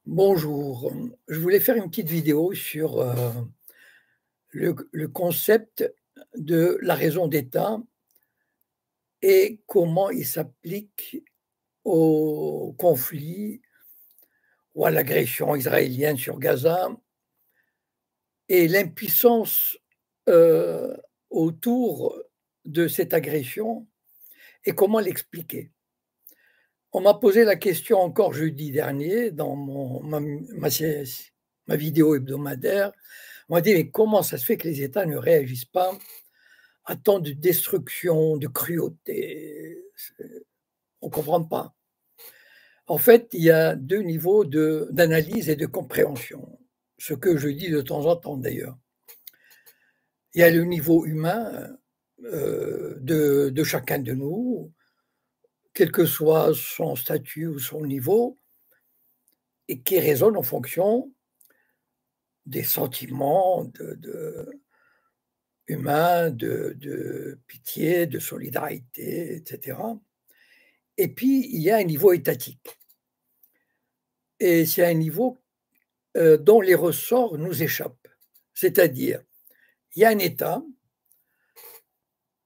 Bonjour, je voulais faire une petite vidéo sur le concept de la raison d'État et comment il s'applique au conflit ou à l'agression israélienne sur Gaza et l'impuissance euh, autour de cette agression et comment l'expliquer. On m'a posé la question encore jeudi dernier dans ma vidéo hebdomadaire. On m'a dit: «Mais comment ça se fait que les États ne réagissent pas à tant de destruction, de cruauté?» On ne comprend pas. En fait, il y a 2 niveaux d'analyse et de compréhension, ce que je dis de temps en temps d'ailleurs. Il y a le niveau humain, de chacun de nous, quel que soit son statut ou son niveau, et qui résonne en fonction des sentiments humains, de pitié, de solidarité, et cetera. Et puis, il y a un niveau étatique et c'est un niveau, dont les ressorts nous échappent. C'est-à-dire, il y a un État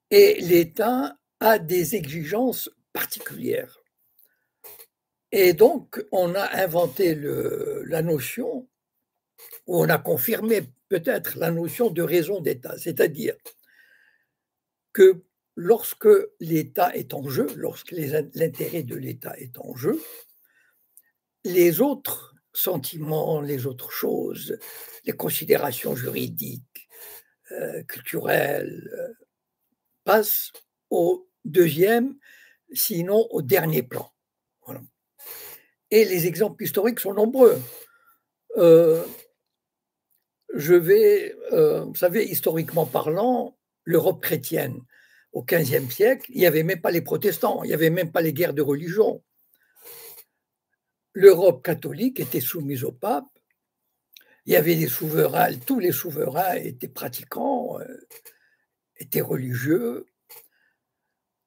et l'État a des exigences particulières et donc on a inventé la notion, ou on a confirmé peut-être la notion de raison d'État. C'est-à-dire que lorsque l'État est en jeu, lorsque l'intérêt de l'État est en jeu, les autres sentiments, les autres choses, les considérations juridiques, culturelles, passent au deuxième, sinon au dernier plan. Voilà. Et les exemples historiques sont nombreux. Euh, vous savez, historiquement parlant, l'Europe chrétienne, au XVe siècle, il n'y avait même pas les protestants, il n'y avait même pas les guerres de religion. L'Europe catholique était soumise au pape, il y avait des souverains, tous les souverains étaient pratiquants, étaient religieux,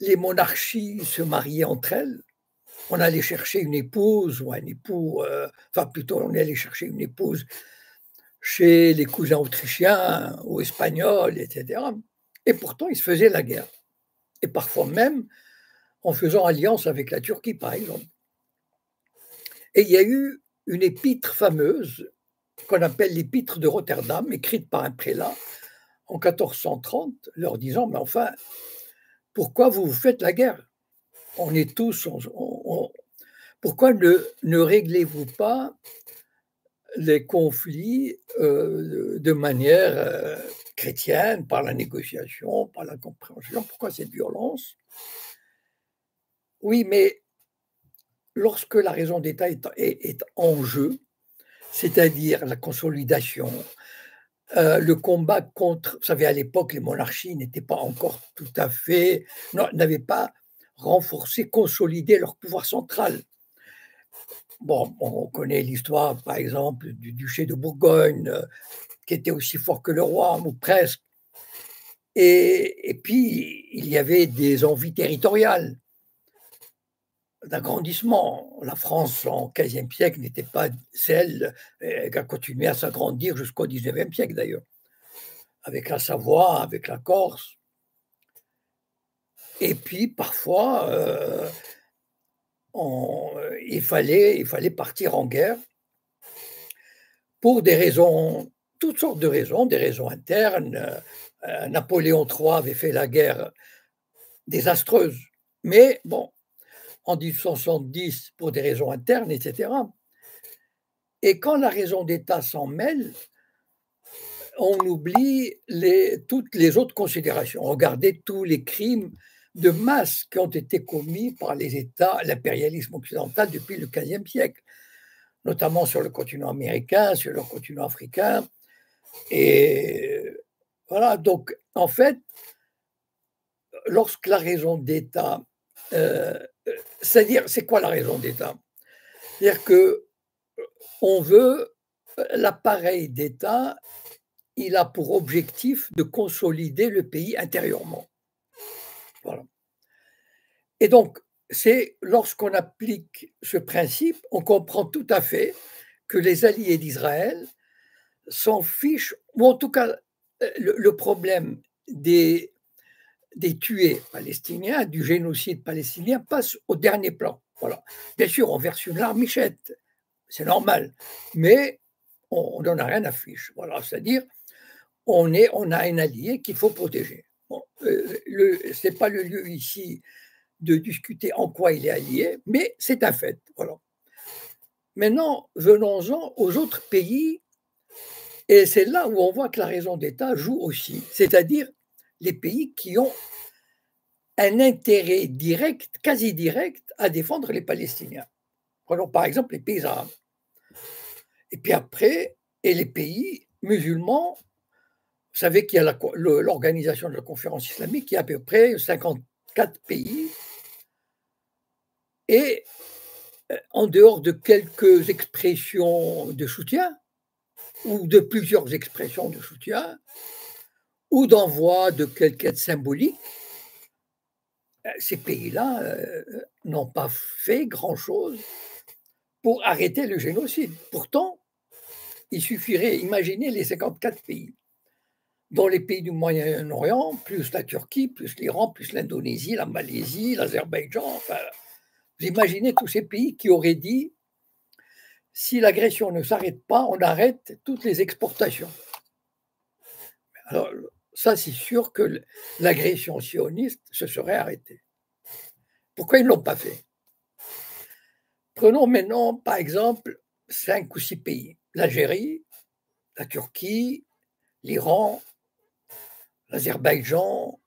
les monarchies se mariaient entre elles, on allait chercher une épouse ou un époux, enfin plutôt on allait chercher une épouse chez les cousins autrichiens ou espagnols, etc. Et pourtant, ils se faisaient la guerre. Et parfois même en faisant alliance avec la Turquie, par exemple. Et il y a eu une épître fameuse qu'on appelle l'épître de Rotterdam, écrite par un prélat en 1430, leur disant: «Mais enfin, pourquoi vous vous faites la guerre? On est tous, pourquoi ne réglez-vous pas les conflits de manière chrétienne, par la négociation, par la compréhension? Pourquoi cette violence?» Oui, mais lorsque la raison d'État est en jeu, c'est-à-dire la consolidation, le combat contre, vous savez, à l'époque, les monarchies n'étaient pas encore tout à fait, non, n'avaient pas renforcé, consolidé leur pouvoir central. Bon, on connaît l'histoire, par exemple, du duché de Bourgogne, qui était aussi fort que le roi, ou presque. Et puis, il y avait des envies territoriales d'agrandissement. La France, en XVe siècle, n'était pas celle qui a continué à s'agrandir jusqu'au XIXe siècle, d'ailleurs, avec la Savoie, avec la Corse. Et puis, parfois, il fallait partir en guerre pour des raisons, toutes sortes de raisons, des raisons internes. Napoléon III avait fait la guerre désastreuse. Mais bon, en 1870, pour des raisons internes, etc. Et quand la raison d'État s'en mêle, on oublie toutes les autres considérations. Regardez tous les crimes de masse qui ont été commis par les États, l'impérialisme occidental depuis le XVe siècle, notamment sur le continent américain, sur le continent africain. Et voilà, donc en fait, lorsque la raison d'État, euh, c'est-à-dire, c'est quoi la raison d'État? C'est-à-dire que on veut, l'appareil d'État, il a pour objectif de consolider le pays intérieurement. Voilà. Et donc, c'est lorsqu'on applique ce principe, on comprend tout à fait que les alliés d'Israël s'en fichent, ou en tout cas, le problème des tués palestiniens, du génocide palestinien, passe au dernier plan. Voilà. Bien sûr, on verse une larmichette, c'est normal, mais on n'en a rien à fiche. Voilà, c'est-à-dire, on a un allié qu'il faut protéger. Bon, ce n'est pas le lieu ici de discuter en quoi il est allié, mais c'est un fait. Voilà. Maintenant, venons-en aux autres pays, et c'est là où on voit que la raison d'État joue aussi, c'est-à-dire les pays qui ont un intérêt direct, quasi direct, à défendre les Palestiniens. Prenons par exemple les pays arabes. Et puis après, et les pays musulmans, vous savez qu'il y a l'organisation de la conférence islamique, qui a à peu près 54 pays, et en dehors de quelques expressions de soutien, ou de plusieurs expressions de soutien, ou d'envoi de quelques aides symboliques, ces pays-là n'ont pas fait grand-chose pour arrêter le génocide. Pourtant, il suffirait, imaginez les 54 pays, dont les pays du Moyen-Orient, plus la Turquie, plus l'Iran, plus l'Indonésie, la Malaisie, l'Azerbaïdjan, enfin, vous imaginez tous ces pays qui auraient dit, si l'agression ne s'arrête pas, on arrête toutes les exportations. Alors, ça, c'est sûr que l'agression sioniste se serait arrêtée. Pourquoi ils ne l'ont pas fait? Prenons maintenant, par exemple, 5 ou 6 pays. L'Algérie, la Turquie, l'Iran, l'Azerbaïdjan,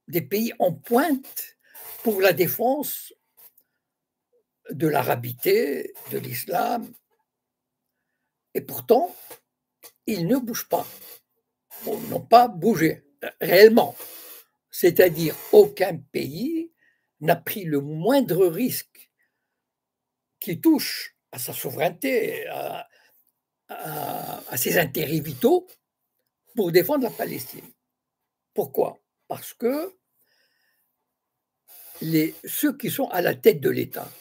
des pays en pointe pour la défense de l'arabité, de l'islam. Et pourtant, ils ne bougent pas. Ils n'ont pas bougé, réellement. C'est-à-dire, aucun pays n'a pris le moindre risque qui touche à sa souveraineté, à ses intérêts vitaux pour défendre la Palestine. Pourquoi? Parce que ceux qui sont à la tête de l'État,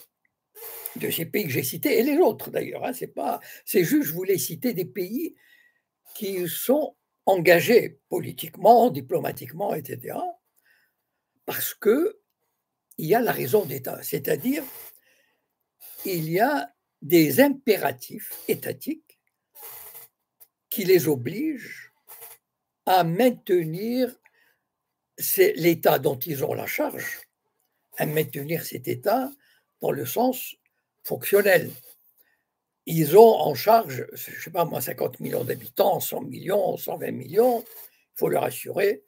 de ces pays que j'ai cités, et les autres d'ailleurs, hein, c'est juste, je voulais citer des pays qui sont engagés politiquement, diplomatiquement, etc., parce qu'il y a la raison d'État, c'est-à-dire il y a des impératifs étatiques qui les obligent à maintenir l'État dont ils ont la charge, à maintenir cet État dans le sens fonctionnel. Ils ont en charge, je ne sais pas moi, 50 millions d'habitants, 100 millions, 120 millions, il faut leur assurer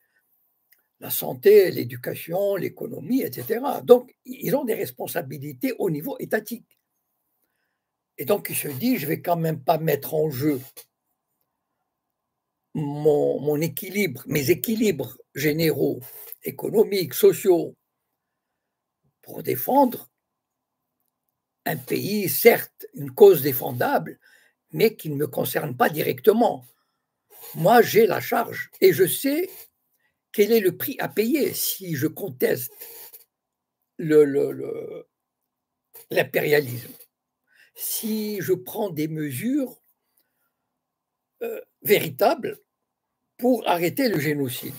la santé, l'éducation, l'économie, etc. Donc, ils ont des responsabilités au niveau étatique. Et donc, il se dit, je ne vais quand même pas mettre en jeu mon équilibre, mes équilibres généraux, économiques, sociaux, pour défendre un pays, certes, une cause défendable, mais qui ne me concerne pas directement. Moi, j'ai la charge et je sais quel est le prix à payer si je conteste l'impérialisme, si je prends des mesures véritables pour arrêter le génocide.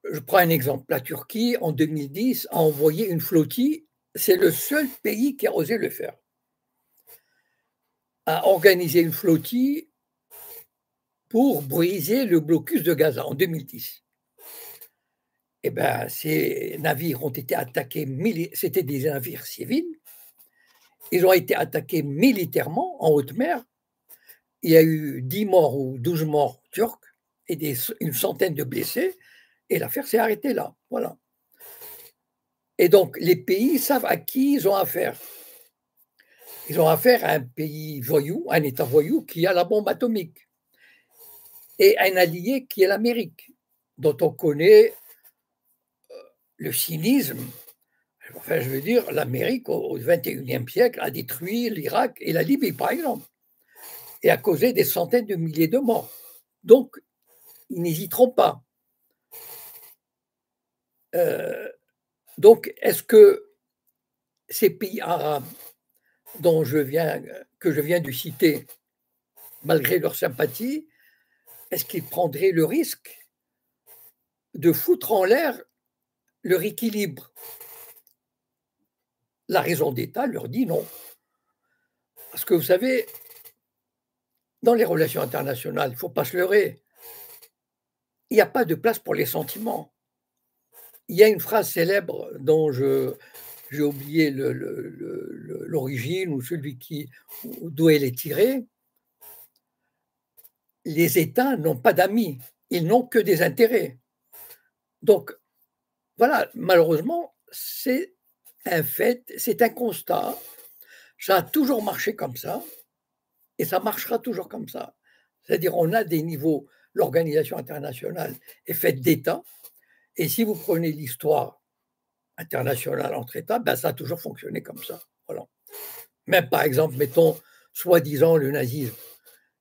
Je prends un exemple. La Turquie, en 2010, a envoyé une flottille. C'est le seul pays qui a osé le faire. A organisé une flottille pour briser le blocus de Gaza en 2010. Eh bien, ces navires ont été attaqués, c'était des navires civils, ils ont été attaqués militairement en haute mer. Il y a eu 10 morts ou 12 morts turcs et une centaine de blessés, et l'affaire s'est arrêtée là. Voilà. Et donc, les pays savent à qui ils ont affaire. Ils ont affaire à un pays voyou, un État voyou qui a la bombe atomique, et un allié qui est l'Amérique, dont on connaît le cynisme. Enfin, je veux dire, l'Amérique, au XXIe siècle, a détruit l'Irak et la Libye, par exemple, et a causé des centaines de milliers de morts. Donc, ils n'hésiteront pas. Donc, est-ce que ces pays arabes que je viens de citer, malgré leur sympathie, est-ce qu'ils prendraient le risque de foutre en l'air leur équilibre? La raison d'État leur dit non. Parce que vous savez, dans les relations internationales, il ne faut pas se leurrer, il n'y a pas de place pour les sentiments. Il y a une phrase célèbre dont j'ai oublié l'origine ou d'où elle est tirée. Les États n'ont pas d'amis, ils n'ont que des intérêts. Donc, voilà, malheureusement, c'est un fait, c'est un constat. Ça a toujours marché comme ça et ça marchera toujours comme ça. C'est-à-dire, on a des niveaux, l'organisation internationale est faite d'États, et si vous prenez l'histoire internationale entre États, ben, ça a toujours fonctionné comme ça. Voilà. Même par exemple, mettons, soi-disant le nazisme.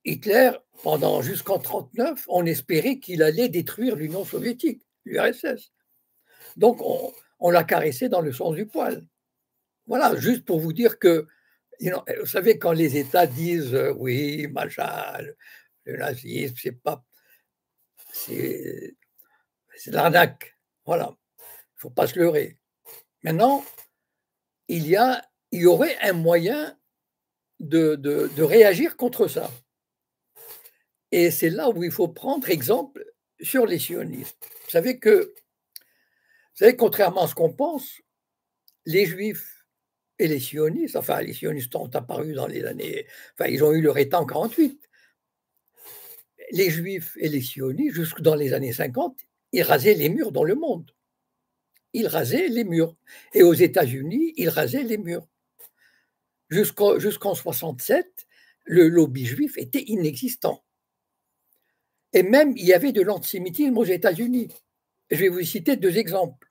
Hitler, pendant jusqu'en 1939, on espérait qu'il allait détruire l'Union soviétique, l'URSS. Donc, on l'a caressé dans le sens du poil. Voilà, juste pour vous dire que, vous savez, quand les États disent oui, machin, le nazisme, c'est de l'arnaque. Voilà, il ne faut pas se leurrer. Maintenant, il y aurait un moyen de réagir contre ça. Et c'est là où il faut prendre exemple sur les sionistes. Vous savez, contrairement à ce qu'on pense, les juifs et les sionistes, enfin les sionistes ont apparu dans les années, enfin ils ont eu leur état en 48. Les juifs et les sionistes, jusque dans les années 50, ils rasaient les murs dans le monde. Ils rasaient les murs. Et aux États-Unis, ils rasaient les murs. Jusqu'en 67, le lobby juif était inexistant. Et même, il y avait de l'antisémitisme aux États-Unis. Je vais vous citer deux exemples.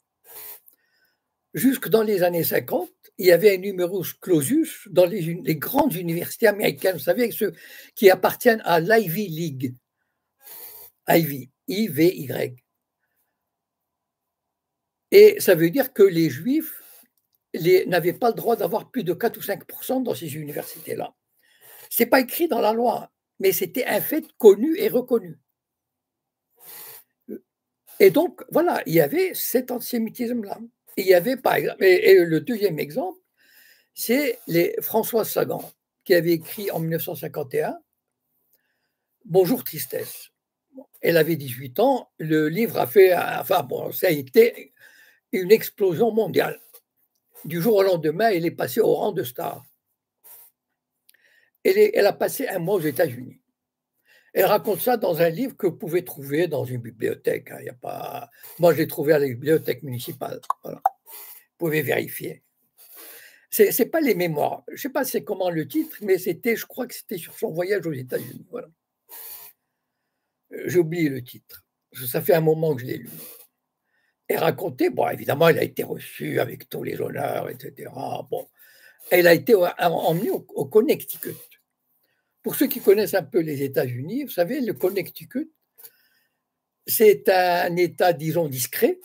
Jusque dans les années 50, il y avait un numerus clausus dans les grandes universités américaines, vous savez, ceux qui appartiennent à l'Ivy League. Ivy, I-V-Y. Et ça veut dire que les juifs n'avaient pas le droit d'avoir plus de 4 ou 5% dans ces universités-là. Ce n'est pas écrit dans la loi, mais c'était un fait connu et reconnu. Et donc, voilà, il y avait cet antisémitisme-là. Il y avait, par exemple, et le deuxième exemple, c'est Françoise Sagan, qui avait écrit en 1951 Bonjour Tristesse. Elle avait 18 ans, le livre a fait, enfin bon, ça a été une explosion mondiale. Du jour au lendemain, elle est passée au rang de star. Elle a passé un mois aux États-Unis. Elle raconte ça dans un livre que vous pouvez trouver dans une bibliothèque. Hein. Y a pas... Moi, je l'ai trouvé à la bibliothèque municipale. Voilà. Vous pouvez vérifier. C'est pas les mémoires. Je ne sais pas c'est comment le titre, mais je crois que c'était sur son voyage aux États-Unis. Voilà. J'ai oublié le titre. Ça fait un moment que je l'ai lu. Elle racontait, bon, évidemment, elle a été reçue avec tous les honneurs, etc. Bon, elle a été emmenée au Connecticut. Pour ceux qui connaissent un peu les États-Unis, vous savez, le Connecticut, c'est un État, disons, discret.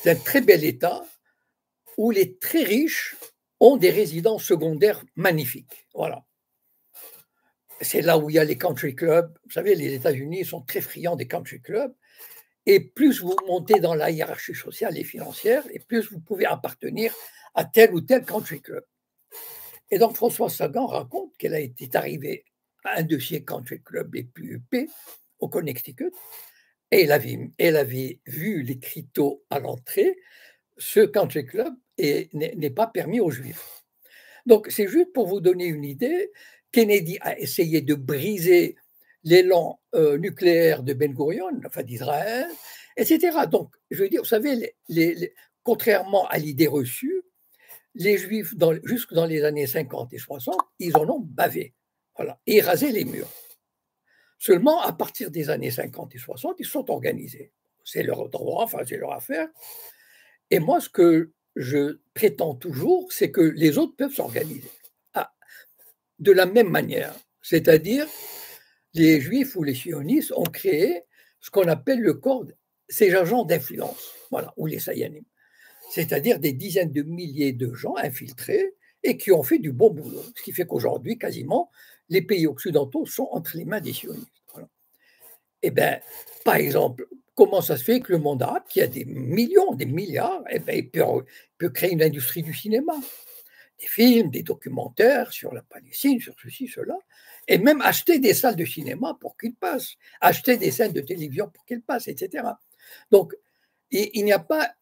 C'est un très bel État où les très riches ont des résidences secondaires magnifiques. Voilà. C'est là où il y a les country clubs. Vous savez, les États-Unis sont très friands des country clubs. Et plus vous montez dans la hiérarchie sociale et financière, et plus vous pouvez appartenir à tel ou tel country club. Et donc, Françoise Sagan raconte qu'elle est arrivée à un de ces country clubs les plus huppés au Connecticut, et elle avait vu l'écriteau à l'entrée, ce country club n'est pas permis aux Juifs. Donc, c'est juste pour vous donner une idée, Kennedy a essayé de briser l'élan nucléaire de Ben Gurion, enfin d'Israël, etc. Donc, je veux dire, vous savez, contrairement à l'idée reçue, les Juifs, jusque dans les années 50 et 60, ils en ont bavé. Voilà, et rasé les murs. Seulement, à partir des années 50 et 60, ils sont organisés. C'est leur droit, enfin, c'est leur affaire. Et moi, ce que je prétends toujours, c'est que les autres peuvent s'organiser de la même manière. C'est-à-dire, les Juifs ou les sionistes ont créé ce qu'on appelle le corps, ces agents d'influence, voilà, ou les sayanim. c'est-à-dire des dizaines de milliers de gens infiltrés et qui ont fait du bon boulot. Ce qui fait qu'aujourd'hui, quasiment, les pays occidentaux sont entre les mains des sionistes. Voilà. Eh bien, par exemple, comment ça se fait que le monde arabe, qui a des millions, des milliards, eh bien, peut créer une industrie du cinéma, des films, des documentaires sur la Palestine, sur ceci, cela, et même acheter des salles de cinéma pour qu'ils passent, acheter des scènes de télévision pour qu'ils passent, etc. Donc, il n'y a pas,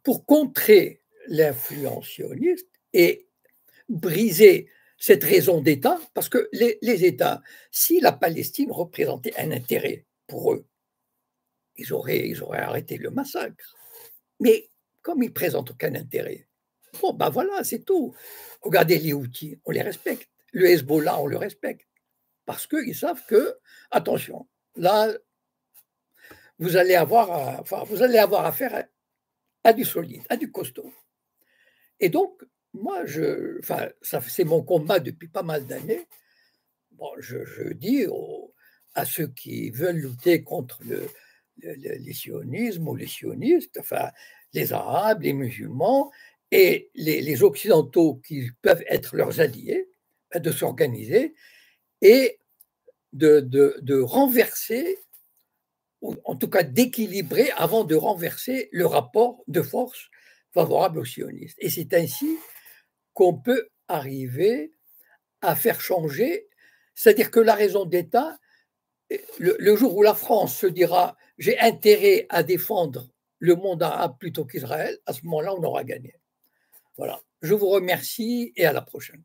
pour contrer l'influence sioniste et briser cette raison d'État, parce que les États, si la Palestine représentait un intérêt pour eux, ils auraient arrêté le massacre. Mais comme ils ne présentent aucun intérêt, bon, ben voilà, c'est tout. Regardez les Houthis, on les respecte. Le Hezbollah, on le respecte. Parce qu'ils savent que, attention, là, vous allez avoir affaire à du solide, à du costaud. Et donc, moi, c'est mon combat depuis pas mal d'années. Bon, je dis à ceux qui veulent lutter contre les sionismes ou les sionistes, enfin, les Arabes, les musulmans et les Occidentaux qui peuvent être leurs alliés, de s'organiser et de renverser, ou en tout cas d'équilibrer avant de renverser le rapport de force favorable aux sionistes. Et c'est ainsi qu'on peut arriver à faire changer, c'est-à-dire que la raison d'État, le jour où la France se dira j'ai intérêt à défendre le monde arabe plutôt qu'Israël, à ce moment-là, on aura gagné. Voilà. Je vous remercie et à la prochaine.